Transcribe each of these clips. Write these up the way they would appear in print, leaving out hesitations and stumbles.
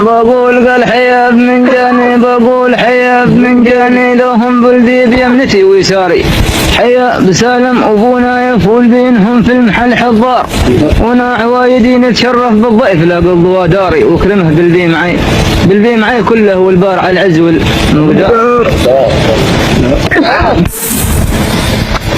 بقول قال حياب من جاني، بقول حياب من جاني، لهم بلدي بيمنتي ويساري. حيا بسالم أبونا يفول بينهم في المحل حضار، ونا عوايدي نتشرف بالضيف لا بالضوا داري، وكرمه بالبي معي كله والبار على العز والمقدار.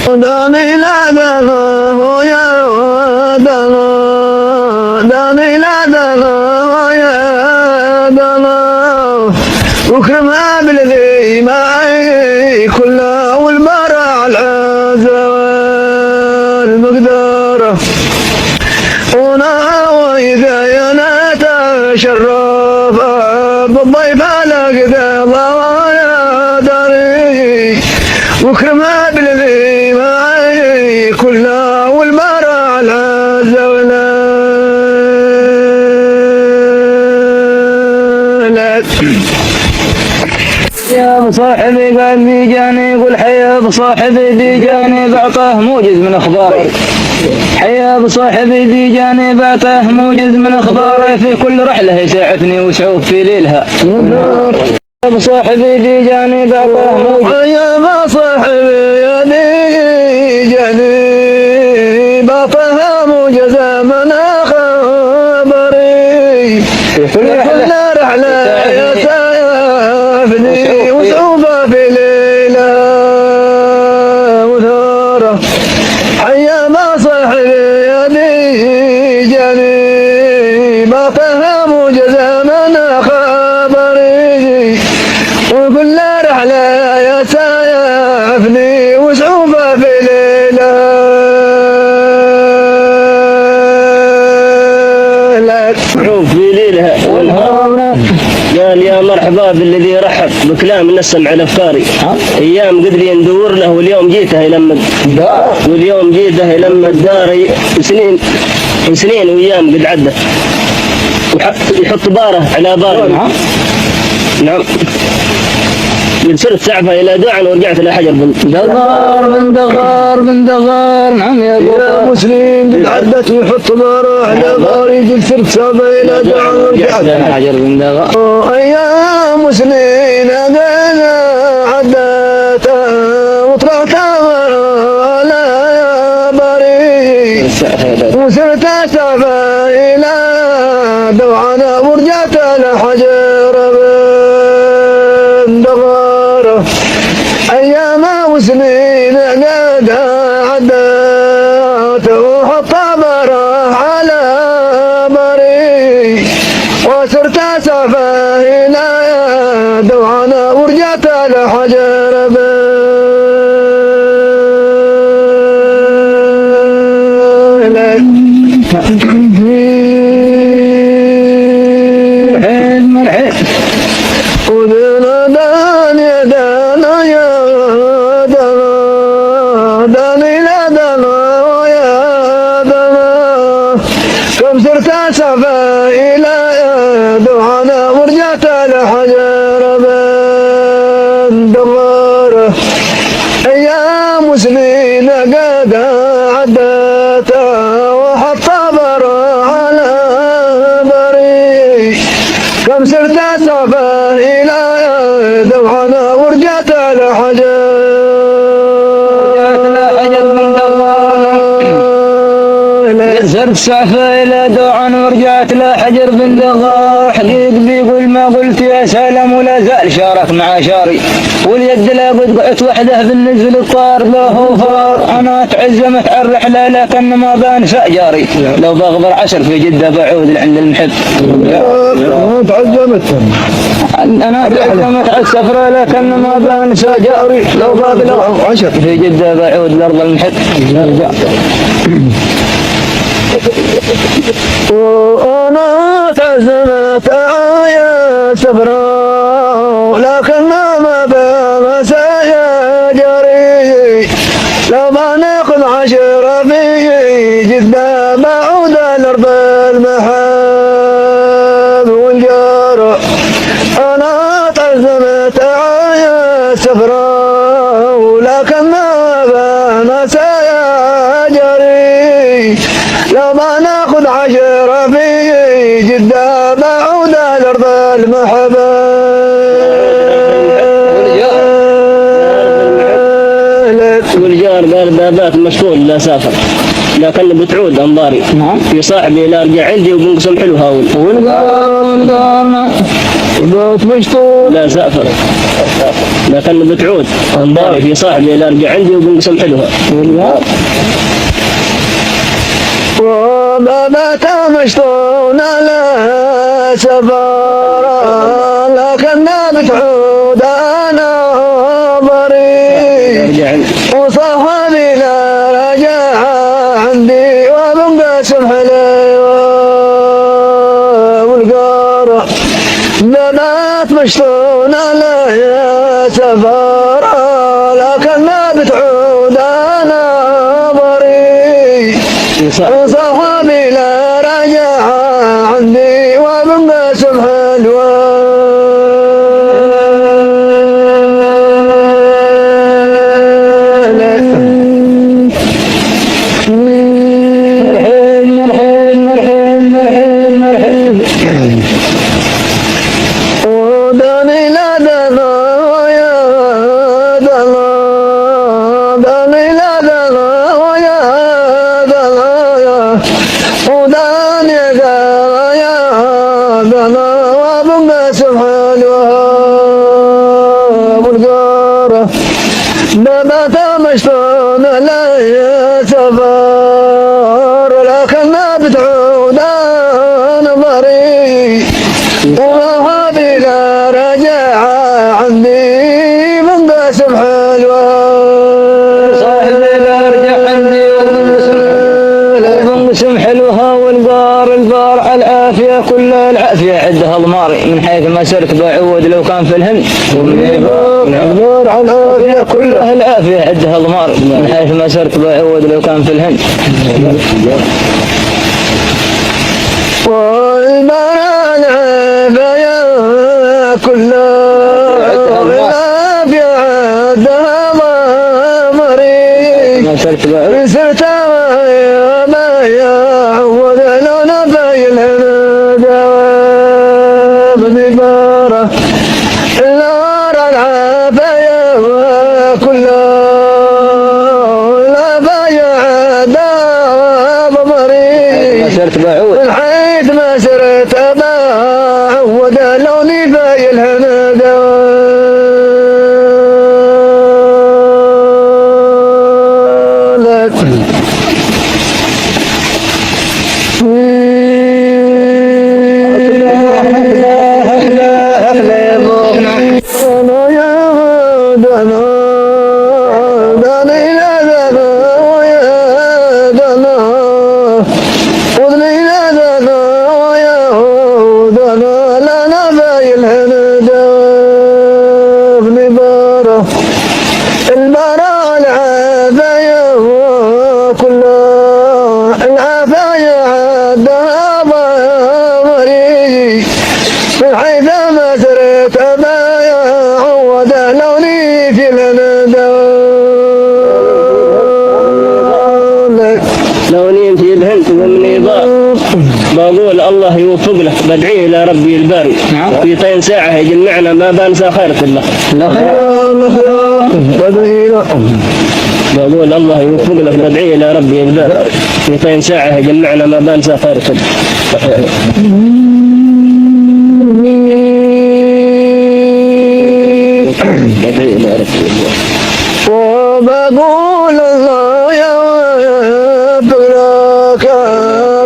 داني لا دانو يا دانو، داني لا دانو يا دانو، وكرمه بالبي معي كله والبار على العز والمقدار. وإذا نتشرف بالضيف على قدر يا داري، وكرمه بالذي معي كله والبار على الزولات. يا بصاحبي قال بيجاني، قل حيا بصاحبي بيجاني بعطاه موجز من اخباري. حيا بصاحبي بيجاني بعطاه موجز من اخباري، في كل رحله يسعفني وسعوف في ليلها. يا بصاحبي بيجاني بعطاه موجز، حيا بصاحبي بيجاني بعطاه موجز من اخباري، في كل رحله يسعفني وسعوفه في ليلة وثارة. حيا بصاحبي بيجاني بعطاه موجز من خبري، وكل رحلة يسعفني وسعوفه في ليلة. في ليلها قال يا مرحبا بالذي رحب بكلام نسم على افكاري. ايام قدري ندور له واليوم جيته يلمد، واليوم جيته يلمد داري، سنين وايام قد عدت، ويحط باره على باري. نعم قد صرت سعفه الى داع ورجعت الى حجر بن دغار. نعم يا مسلم قد عدت ويحط باره على باري، قد صرت سعفه الى داع ورجعت الى حجر بن دغار. ايام مسلم قد عدت وطلعت على باري، وصرت سعفه الى دوعنا ورجعت الى حجر بن دغار. ايام مسلمين قد عدت وحط بره على بري، وصرت سعفه الى دوعنا ورجعت الى حجر سعفه الى دوعنا ورجعت الى حجر بن دغار. ايام مسلمين قد عدت وحط بره على بري، كم صرت سعفه الى دوعنا ورجعت الى حجر صرت سعفه الى دوعا ورجعت لا حجر بن دغار. حقيق بيقول ما قلت يا سالم ولا زال شارك مع شاري، واليد لا قد قعدت وحده بالنزل الطار له فار. انا تعزمت على الرحله لكن ما بانسى جاري، لو بغبر عشر في جده بعود لعند المحب. انا تعزمت على السفره لكن ما بانسى جاري، لو بغبر عشر في جده بعود لارض المحب. وأنا تعزمت يا سفرة لكن ما بمسى يا جاري، لو ما ناخذ عشرة في جدة بعود الأرض المحب والجار. أنا تعزمت يا سفرة لكن ما بمسى يا جاري، لو ما ناخذ عشرة في جدة بعود الأرض المحبة والجار قال بابات مشغول لا سافر لكن بتعود انظاري في صاحبي لا ارجع عندي وبنقسم حلو هاول والقار بابات مشغول لا سافر لكن بتعود انظاري في صاحبي لا ارجع عندي وبنقسم حلوها وبابات مشطون لا سفر لكن بتعود انا بريء وصاحبي لا رجع عندي وبنقسم حلوة والقارة بابات مشطون لا سفر لكن بتعود انا بريء وصاحبي لا رجع عندي وبنقسم حلوة وداني لا دنا يا دنا داني لا دنا يا دنا وداني يا دنا وبنقسم حلوة والقارة بابات مشطون لا سفر لكن بتعود انا بريء وهذه لا رجع عندي بنقسم حلوة صاحبي لا ارجع عندي وبنقسم حلوها والقار البار العافية كلها العافية عدها ضماري من حيث ما سرت بعود لو كان في الهند البار على العافية كلها العافية عدها ضماري من حيث ما سرت بعود لو كان في الهند والبار العافية كلها العافية عدها ضماري ما سرت بعود سرت ما يعود لو نبين دوام ببارة النار العافية كلها العافية عدها ضماري ما سرت بعود من حيث ما سرت بعود لو نبين البراء العافية كلها العافية عدها ضمري من حيث ما سرت ما يعود لوني في لوني في الهند ومن ضار بقول الله يوفق لك بدعي الى ربي الباري في طين ساعه يجمعنا ما بنسى خيرك الله بقول الله يوفق لك بدعي الى ربي الباري في طين ساعه يجمعنا ما بنسى خيرك الله بدعي الى ربي الباري وبقول الله يا برك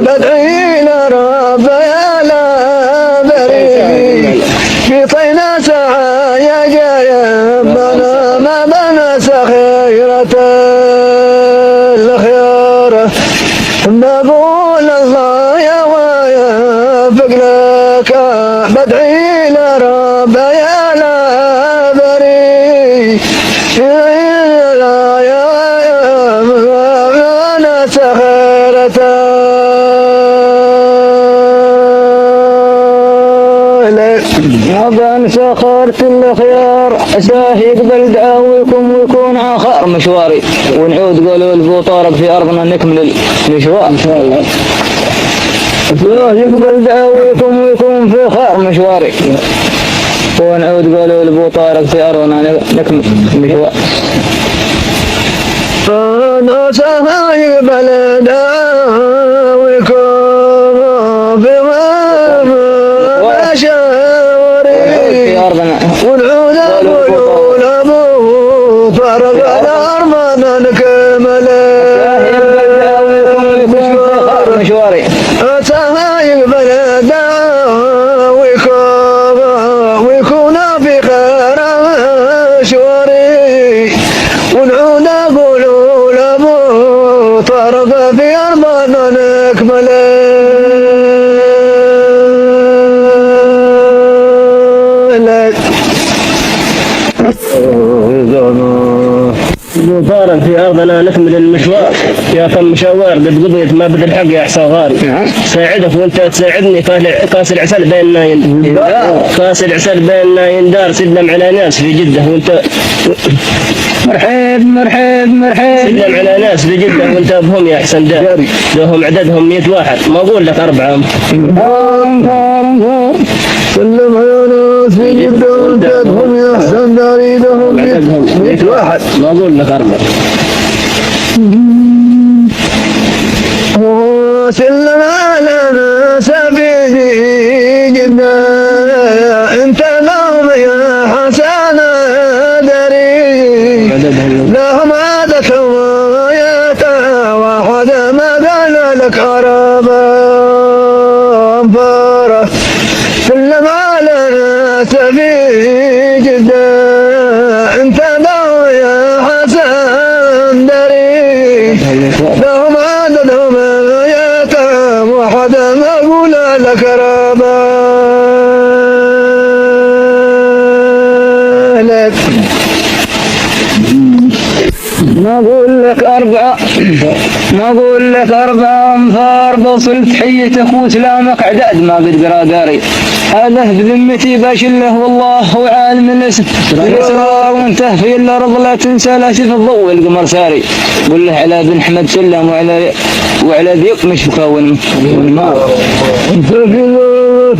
بدعي لرب يا لا بريء في طينا ساعة يا جاية بنا ما بنسى خيرة الخيار بقول الله يا فقلك بدعي لرب يا لا بريء أنا سهرة ما بنسى خيرة الخيار عساه يقبل دعاويكم ويكون آخر مشواري ونعود قولوا البو طارق في أرضنا نكمل المشوار إن شاء الله. الله يقبل دعويكم ويكون في خير مشواري. ونعود قالوا لابو طارق سيارنا نكمل مشوار. أنا سهاي بلدا ويكون في مشاوري ونعود أقول أبو طارق الأرمان نكمل مشواري. سهاي بلدا ويكون في خير مشواري ونعود أقول لأبو طارق في أرضنا نكمل طارق في أرضنا نكمل المشوار. يا كم مشوار قد قضيت ما بدي الحق يا حصاغاري. ساعدك وانت تساعدني. كاس العسل بيننا كاس العسل بيننا يندار. سلم على ناس في جدة وانت مرحب مرحب مرحب. سلم على ناس في جدة وانت بهم يا حسن دار. لهم عددهم 100 واحد ما اقول لك 4. سلم على ناس في جدة وانت بهم يا حسن داري. لهم 100 واحد ما اقول لك 4. وسلم على ناس في جدة انت لهم يا حسن داري. لهم عادة واحد ما قال لك عربا فرح. سلم على ناس في جدة انت لهم يا حسن داري. لهم عددهم يتام واحد ما قول لك ربا لك. ما اقول لك 4 ما اقول لك 4 انفار. بوصل تحيتك وسلامك عداد ما قد قراداري. هذا بذمتي باشله والله هو عالم الاسم الاسرار. وانت في الارض لا تنسى لا شف الضوء القمر ساري. قل له على بن حمد سلم وعلى ذيق مش مكون والمار. انت في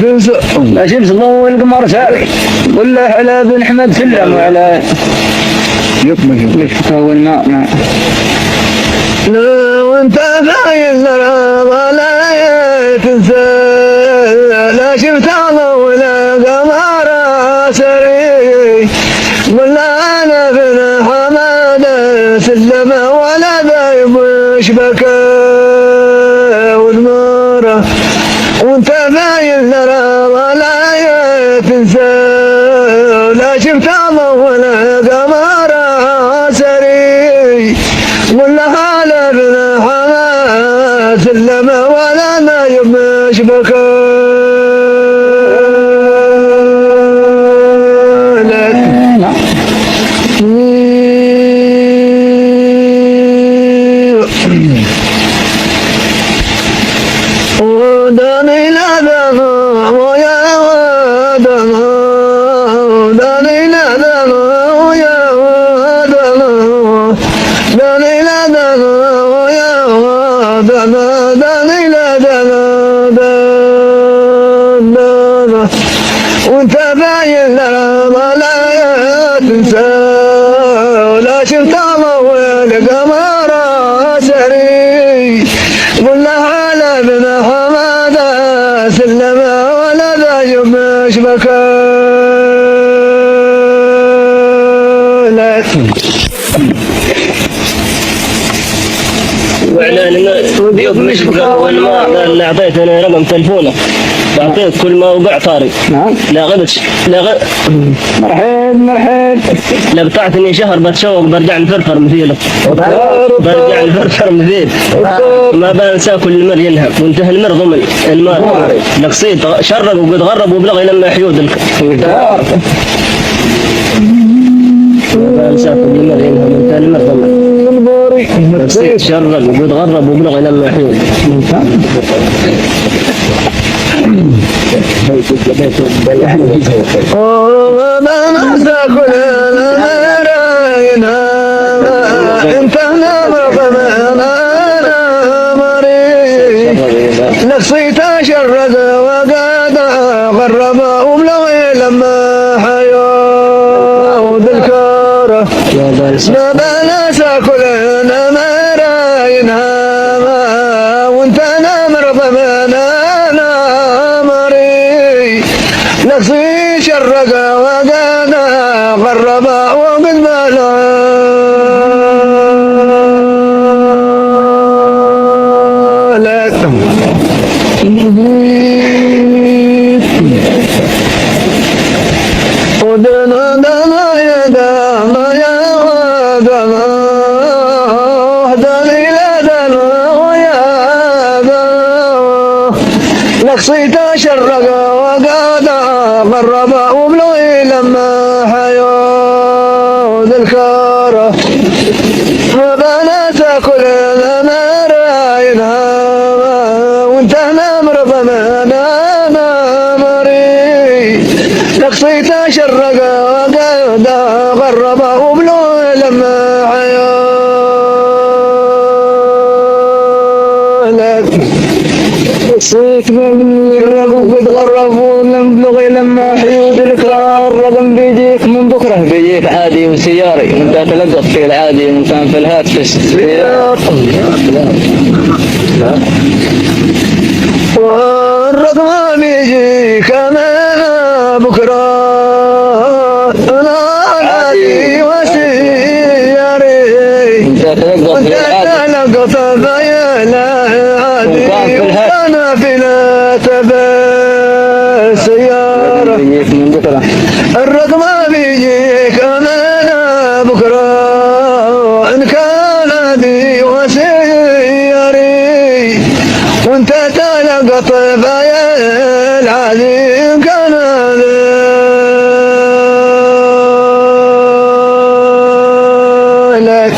تنسى لا شف الضوء القمر ساري. قل له على بن حمد سلم وعلى مش مكون ما لا وانت في الارض لا تنسى لا شفت ولا قمر سري. ولا انا بن حماد سلم ولا ذايب وش بكى والمره. وانت في الارض لا تنسى لا شفت ولا قمر سري. ولا على بن حماد سلم ولا ذايب وش بكى وانت باين لا تنسى ولا شفت ولا قمر سري. ولا على بن حماد سلم ولا ذايب مش بكى واعلان مش اول ما قال اعطيتني رقم تلفونه بعطيك كل ما وقع طارق. نعم. لا غبش لا مرحب لا بتعطني شهر بتشوق برجع نفرفر مثيلك. برجع نفرفر مثيل ما بنسى كل مر ينهب وانتهى المر ضمن المال لقصيد شرق وقد غرب وبلغ لما حيود ما بنسى كل مر ينهب وانتهى المر ضمن لقصيد شرق وقد غرب وبلغ لما حيود. وما ننسى كل راينا انت نمر ضمنا مريض. نقصيت شرد وقاد غرب وملغي لما حيوا ذكره ما بناس كلنا مراينها وانت نمر ضمنا نمري نقصي شرق وقاد غرب وقد بلا ودنا دنا يا دنا يا دنا دنا إلى دنا يا دنا نقصيت شرق وقاد غرب وبلغي لما حيوا ذكره ما بنات كلنا مراينها وانت نمر ضمنا نمري نقصيت شرق وقاد غرب وبلو لما حيالك نقصيت بالرق وقد غرب ولم بلغي لما حيود الكرار رقم بيجيك من بكره بيجيك عادي وسياري وانت تلقط في العادي وان كان في الهاتف السيارة والرقم بيجيك انا بكره انا عادي وسياري وانت تلقط في العادي وانا في السيارة الرقم بيجيك أمانة بكرة إن كان دي وسياري وانت تلقط في العظيم كان لك